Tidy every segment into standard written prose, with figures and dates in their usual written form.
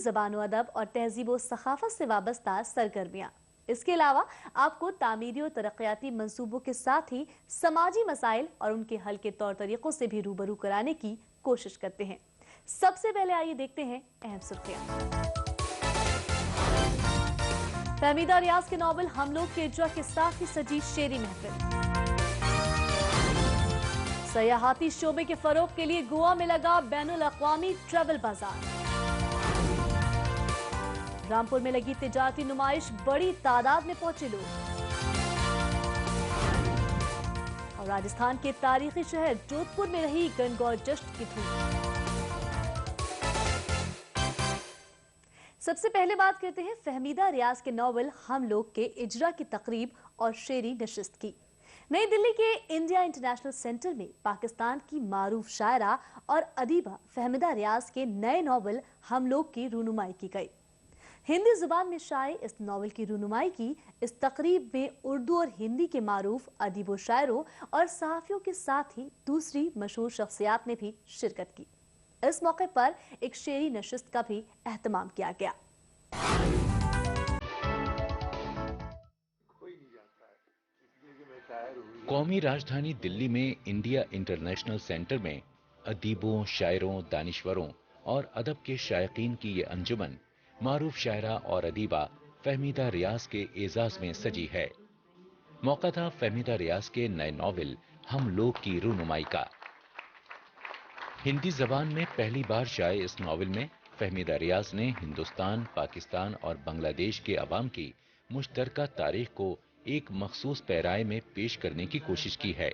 ज़बान अदब और तहजीब व सखाफत से वाबस्ता सरगर्मियाँ। इसके अलावा आपको तामीरी और तरक्याती मंसूबों के साथ ही समाजी मसाइल और उनके हल के तौर तरीकों से भी रूबरू कराने की कोशिश करते हैं। सबसे पहले आइए देखते हैं अहम सुर्खियां। फहमीदा रियाज के नॉवल हम लोग के इज्रा के साथ ही सजी शेरी महफिल। सयाहाती शोबे के फरोग के लिए गोवा में लगा बैनुल अक़वामी ट्रैवल बाजार। रामपुर में लगी तिजारती नुमाइश, बड़ी तादाद में पहुंचे लोग। और राजस्थान के तारीखी शहर जोधपुर में रही गणगौर जश्न की धूम। सबसे पहले बात करते हैं फहमीदा रियाज के नॉवल हम लोग के इजरा की तकरीब और शेरी नशिस्त की। नई दिल्ली के इंडिया इंटरनेशनल सेंटर में पाकिस्तान की मारूफ शायरा और अदीबा फहमीदा रियाज के नए नॉवल हम लोग की रूनुमाई की गई। हिंदी जुबान में शाये इस नॉवल की रूनुमाई की इस तकरीब में उर्दू और हिंदी के मारूफ अदीबों, शायरों और सहाफ़ियों के साथ ही दूसरी मशहूर शख्सियात ने भी शिरकत की। इस मौके पर एक शेरी नशिस्त का भी एहतमाम किया गया। कौमी राजधानी दिल्ली में इंडिया इंटरनेशनल सेंटर में अदीबों, शायरों, दानिश्वरों और अदब के शायकीन की ये अंजुमन मारूफ शायरा और अदीबा फहमीदा रियाज के एजाज में सजी है। मौका था फहमीदा रियाज के नए नॉवल हम लोग की रूनुमाई का। हिंदी जबान में पहली बार शाये इस नॉवल में फहमीदा रियाज ने हिंदुस्तान, पाकिस्तान और बांग्लादेश के अवाम की मुश्तरका तारीख को एक मखसूस पैराए में पेश करने की कोशिश की है।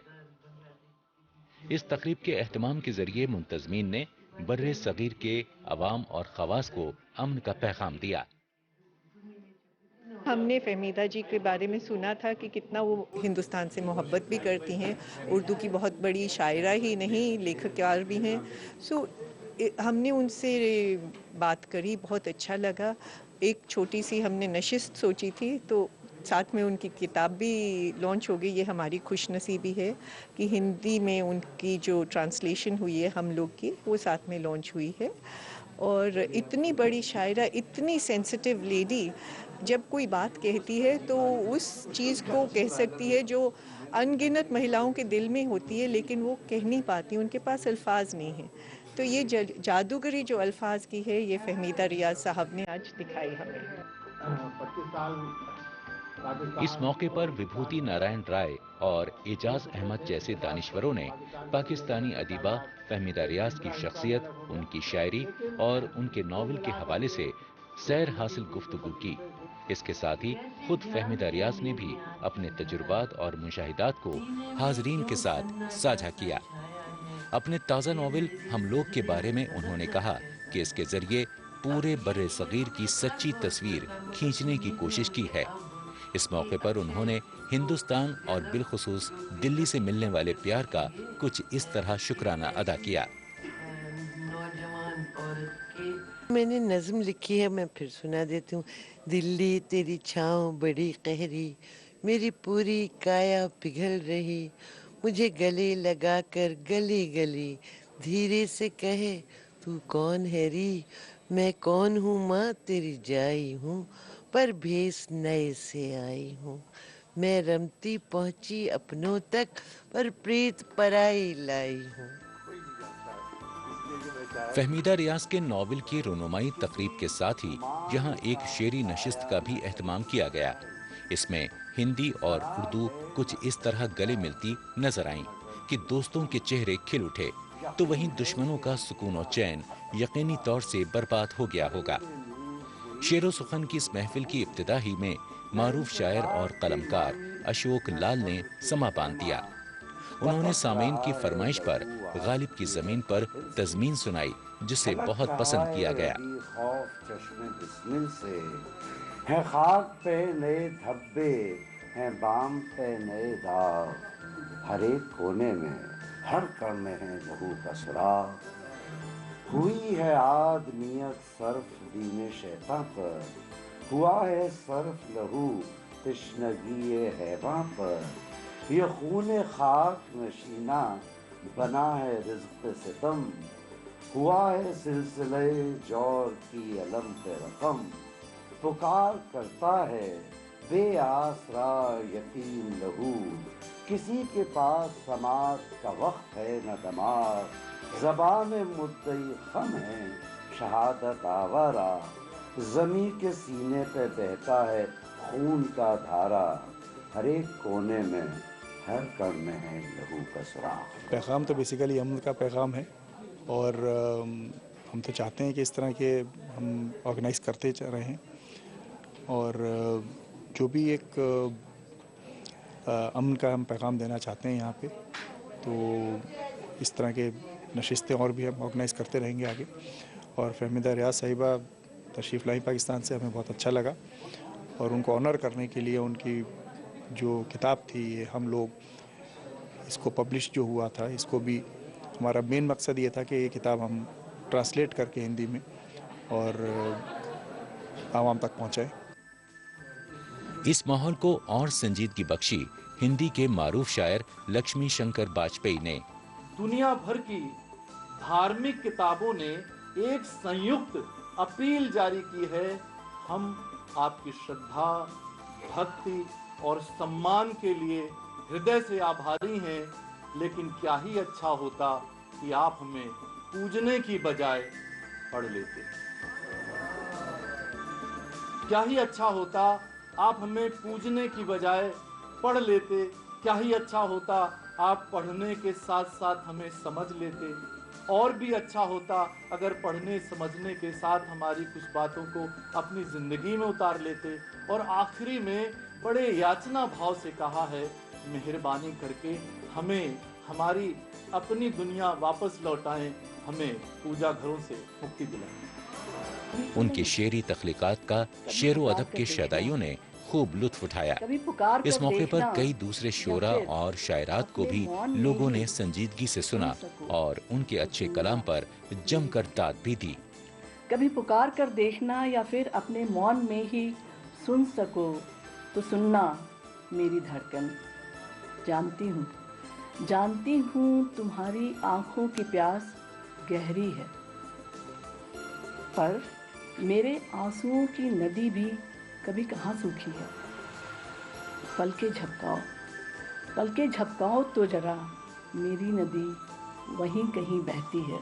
इस तकरीब के एहतमाम के जरिए मुंतजमीन ने बर्रे सगीर के अवाम और खवास को अमन का पैगाम दिया। हमने फहमीदा जी के बारे में सुना था कि कितना वो हिंदुस्तान से मोहब्बत भी करती हैं, उर्दू की बहुत बड़ी शायरा ही नहीं लेखककार भी हैं। हमने उनसे बात करी, बहुत अच्छा लगा। एक छोटी सी हमने नशिस्त सोची थी, तो साथ में उनकी किताब भी लॉन्च हो गई। ये हमारी खुशनसीबी है कि हिंदी में उनकी जो ट्रांसलेशन हुई है हम लोग की, वो साथ में लॉन्च हुई है। और इतनी बड़ी शायरा, इतनी सेंसिटिव लेडी जब कोई बात कहती है तो उस चीज़ को कह सकती है जो अनगिनत महिलाओं के दिल में होती है, लेकिन वो कह नहीं पाती, उनके पास अल्फाज नहीं हैं। तो ये जादूगरी जो अल्फाज की है, ये फहमीदा रियाज साहब ने आज दिखाई हमें। इस मौके पर विभूति नारायण राय और एजाज अहमद जैसे दानिश्वरों ने पाकिस्तानी अदीबा फहमीदा रियाज की शख्सियत, उनकी शायरी और उनके नॉवल के हवाले से सैर हासिल गुफ्तगू की। इसके साथ ही खुद फहमीदा रियाज ने भी अपने तजुर्बात और मुशाहिदात को हाजरीन के साथ साझा किया। अपने ताज़ा नॉवल हम लोग के बारे में उन्होंने कहा कि इसके जरिए पूरे बर्रे सगीर की सच्ची तस्वीर खींचने की कोशिश की है। इस मौके पर उन्होंने हिंदुस्तान और बिलखुसूस दिल्ली से मिलने वाले प्यार का कुछ इस तरह शुक्राना अदा किया। मैंने नज़्म लिखी है, मैं फिर सुना देती हूँ। दिल्ली तेरी छाँव बड़ी कहरी, मेरी पूरी काया पिघल रही, मुझे गले लगाकर गली गली धीरे से कहे तू कौन है री। मैं कौन हूँ माँ तेरी जाई हूँ, पर भेस नए से आई हूँ। मैं रमती पहुँची अपनों तक, पर प्रीत पराई लाई हूँ। फहमीदा रियाज के नॉवल की रोनुमाई तकरीब के साथ ही यहाँ एक शेरी नशिस्त का भी एहतमाम किया गया। इसमें हिंदी और उर्दू कुछ इस तरह गले मिलती नजर आईं कि दोस्तों के चेहरे खिल उठे, तो वहीं दुश्मनों का सुकून और चैन यकीनी तौर से बर्बाद हो गया होगा। शेरो सुखन की इस महफिल की इब्तिदा ही में मारूफ शायर और कलमकार अशोक लाल ने समा बांध दिया। उन्होंने सामीन की फरमाइश पर गालिब की जमीन पर तज़मीन सुनाई, जिसे बहुत पसंद किया गया। है खाक पे नए धब्बे, हैं बाम पे नए दाग, हर एक कोने में हर कण में है लहू का सुराग। हुई है आदमियत सर्फ दीने शैतां पर, हुआ है सर्फ लहू तश्नगी हैवां पर। ये खून खाक नशीना बना है रिज़्क़ सितम, हुआ है सिलसिले जौर की अलम पे रकम, पुकार करता है बेआसरा यतीम लहू, किसी के पास समात का वक्त है न दमाग, ज़बान में मुद्दई खम है शहादत आवारा, ज़मी के सीने पे बहता है खून का धारा, हर एक कोने में हर कण में है लहू का सुराख। पैगाम तो बेसिकली अमन का पैगाम है और हम तो चाहते हैं कि इस तरह के हम ऑर्गेनाइज करते रहें और जो भी एक अमन का हम पैगाम देना चाहते हैं यहाँ पे, तो इस तरह के नशिस्तें और भी हम ऑर्गेनाइज करते रहेंगे आगे। और फहमीदा रियाज साहिबा तशरीफ़ लाई पाकिस्तान से, हमें बहुत अच्छा लगा और उनको ऑनर करने के लिए उनकी जो किताब थी ये हम लोग इसको पब्लिश जो हुआ था, इसको भी हमारा मेन मकसद ये था कि ये किताब हम ट्रांसलेट करके हिंदी में और आवाम तक पहुँचाएँ। इस माहौल को और संजीदगी बख्शी हिंदी के मारूफ शायर लक्ष्मी शंकर बाजपेयी ने। दुनिया भर की धार्मिक किताबों ने एक संयुक्त अपील जारी की है, हम आपकी श्रद्धा, भक्ति और सम्मान के लिए हृदय से आभारी हैं, लेकिन क्या ही अच्छा होता कि आप हमें पूजने की बजाय पढ़ लेते। क्या ही अच्छा होता आप हमें पूजने की बजाय पढ़ लेते। क्या ही अच्छा होता आप पढ़ने के साथ साथ हमें समझ लेते। और भी अच्छा होता अगर पढ़ने समझने के साथ हमारी कुछ बातों को अपनी जिंदगी में उतार लेते। और आखिरी में बड़े याचना भाव से कहा है, मेहरबानी करके हमें हमारी अपनी दुनिया वापस लौटाएं, हमें पूजा घरों से मुक्ति दिलाएं। उनकी शेरी तख्लीकात का शेरो अदब के शदाइयों ने खूब लुत्फ उठाया। इस मौके पर कई दूसरे शोरा और शायरात को भी लोगों ने संजीदगी से सुना और उनके अच्छे कलाम पर जमकर दाद भी दी। कभी पुकार कर देखना या फिर अपने मौन में ही सुन सको तो सुनना मेरी धड़कन। जानती हूँ तुम्हारी आंखों की प्यास गहरी है, पर मेरे आंसुओं की नदी भी कभी कहाँ सूखी है। पलके झपकाओ तो जरा, मेरी नदी वहीं कहीं बहती है।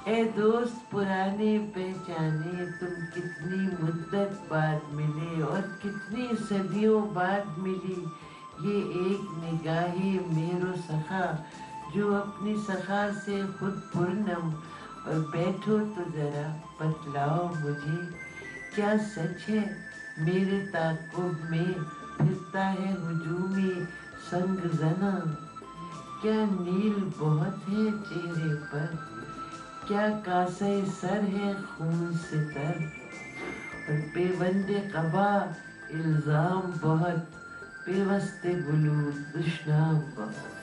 ए दोस्त पुराने पहचाने, तुम कितनी मुद्दत बाद मिले और कितनी सदियों बाद मिली। ये एक निगाहे मेरो सखा, जो अपनी सखा से खुद पुरनम। और बैठो तो जरा बतलाओ मुझे, क्या सच है मेरे ताक़ुब में फिरता है हुजूमी संग जना। क्या नील बहुत है चेहरे पर, क्या कासे सर है खून से तर। और पेवंदे कबा इल्जाम बहुत, पेवस्ते गुलू दुश्नाम बहुत।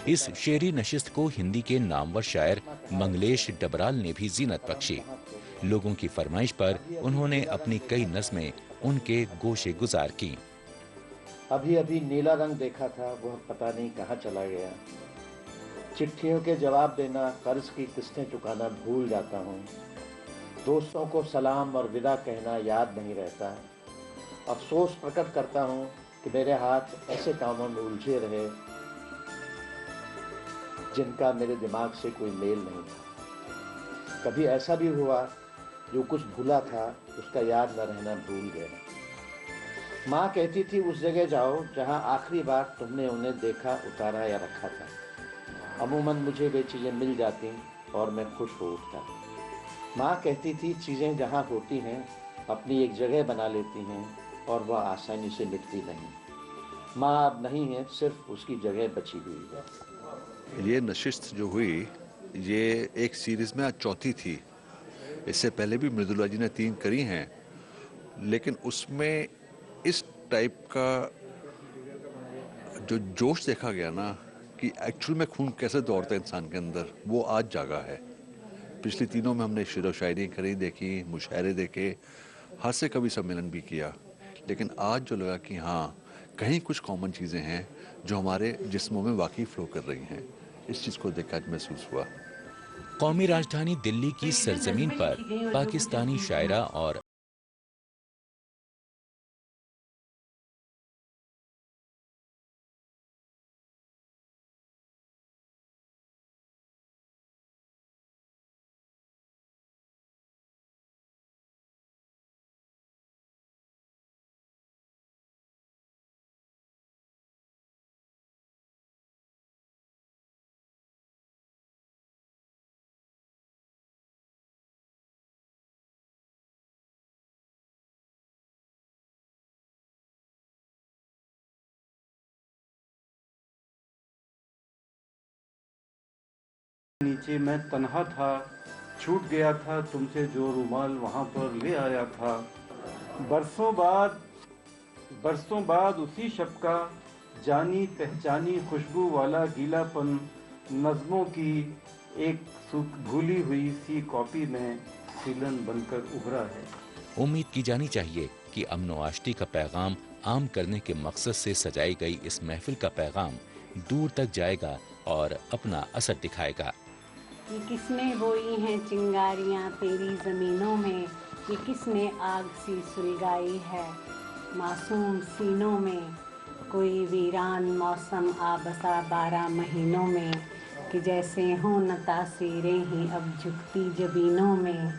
इस शेरी नशिस्त को हिंदी के नामवर शायर मंगलेश डबराल ने भी जीनत बख्शी। लोगों की फरमाइश पर उन्होंने अपनी कई नज़में उनके गोशे गुजार की। अभी अभी नीला रंग देखा था, वह पता नहीं कहाँ चला गया। चिट्ठियों के जवाब देना, कर्ज की किस्तें चुकाना भूल जाता हूँ। दोस्तों को सलाम और विदा कहना याद नहीं रहता। अफसोस प्रकट करता हूँ कि मेरे हाथ ऐसे कामों में उलझे रहे जिनका मेरे दिमाग से कोई मेल नहीं था। कभी ऐसा भी हुआ जो कुछ भूला था उसका याद न रहना भूल गया। माँ कहती थी उस जगह जाओ जहाँ आखिरी बार तुमने उन्हें देखा, उतारा या रखा था। अमूमन मुझे वे चीज़ें मिल जाती और मैं खुश हो उठता। माँ कहती थी चीज़ें जहाँ होती हैं अपनी एक जगह बना लेती हैं और वह आसानी से मिटती नहीं। माँ अब नहीं है, सिर्फ उसकी जगह बची हुई है। ये नशिस्त जो हुई ये एक सीरीज़ में आज चौथी थी। इससे पहले भी मृदुला जी ने 3 करी हैं, लेकिन उसमें इस टाइप का जो जोश देखा गया ना कि एक्चुअल में खून कैसे दौड़ता है इंसान के अंदर, वो आज जागा है। पिछली तीनों में हमने शेरो शायरी करी देखी, मुशायरे देखे, हास्य कवि सम्मेलन भी किया, लेकिन आज जो लगा कि हाँ कहीं कुछ कॉमन चीज़ें हैं जो हमारे जिस्मों में वाकई फ्लो कर रही हैं, इस चीज़ को देखकर आज महसूस हुआ। कौमी राजधानी दिल्ली की सरजमीन पर पाकिस्तानी शायरा और नीचे मैं तन्हा था, छूट गया था तुमसे जो रुमाल वहाँ पर ले आया था। बरसों बाद उसी शब का जानी पहचानी खुशबू वाला गीलापन नज़्मों की एक भूली हुई सी कॉपी में सीलन बनकर उभरा है। उम्मीद की जानी चाहिए कि अमन व आष्टी का पैगाम आम करने के मकसद से सजाई गई इस महफिल का पैगाम दूर तक जाएगा और अपना असर दिखाएगा। कि किसने बोई हैं चिंगारियां तेरी ज़मीनों में, कि किसने आग सी सुलगाई है मासूम सीनों में। कोई वीरान मौसम आ बसा 12 महीनों में, कि जैसे हों न तासीरें ही अब झुकती जबीनों में।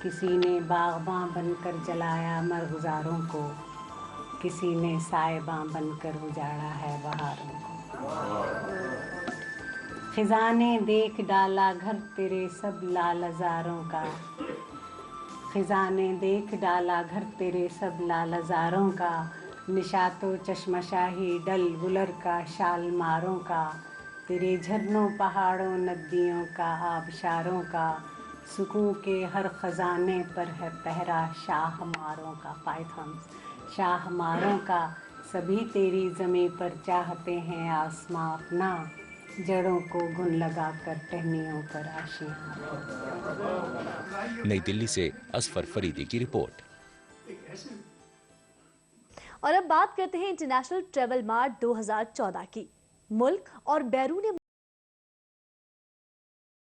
किसी ने बाग़बां बनकर जलाया मरगुज़ारों को, किसी ने साइबां बनकर उजाड़ा है बहारों को। ख़िज़ा ने देख डाला घर तेरे सब लालज़ारों का, ख़िज़ा ने देख डाला घर तेरे सब लालज़ारों का। निशातो चश्मशाही डल गुलर का शाल मारों का, तेरे झरनों पहाड़ों नदियों का आबशारों का। सुकून के हर ख़ज़ाने पर है पहरा शाहमारों का, पाइथन्स शाहमारों का। सभी तेरी ज़मीं पर चाहते हैं आसमां अपना, जड़ों को घुन लगा कर टहनियों पर आशियां। नई दिल्ली से असफर फरीदी की रिपोर्ट। और अब बात करते हैं इंटरनेशनल ट्रैवल मार्ट 2014 की। मुल्क और बैरून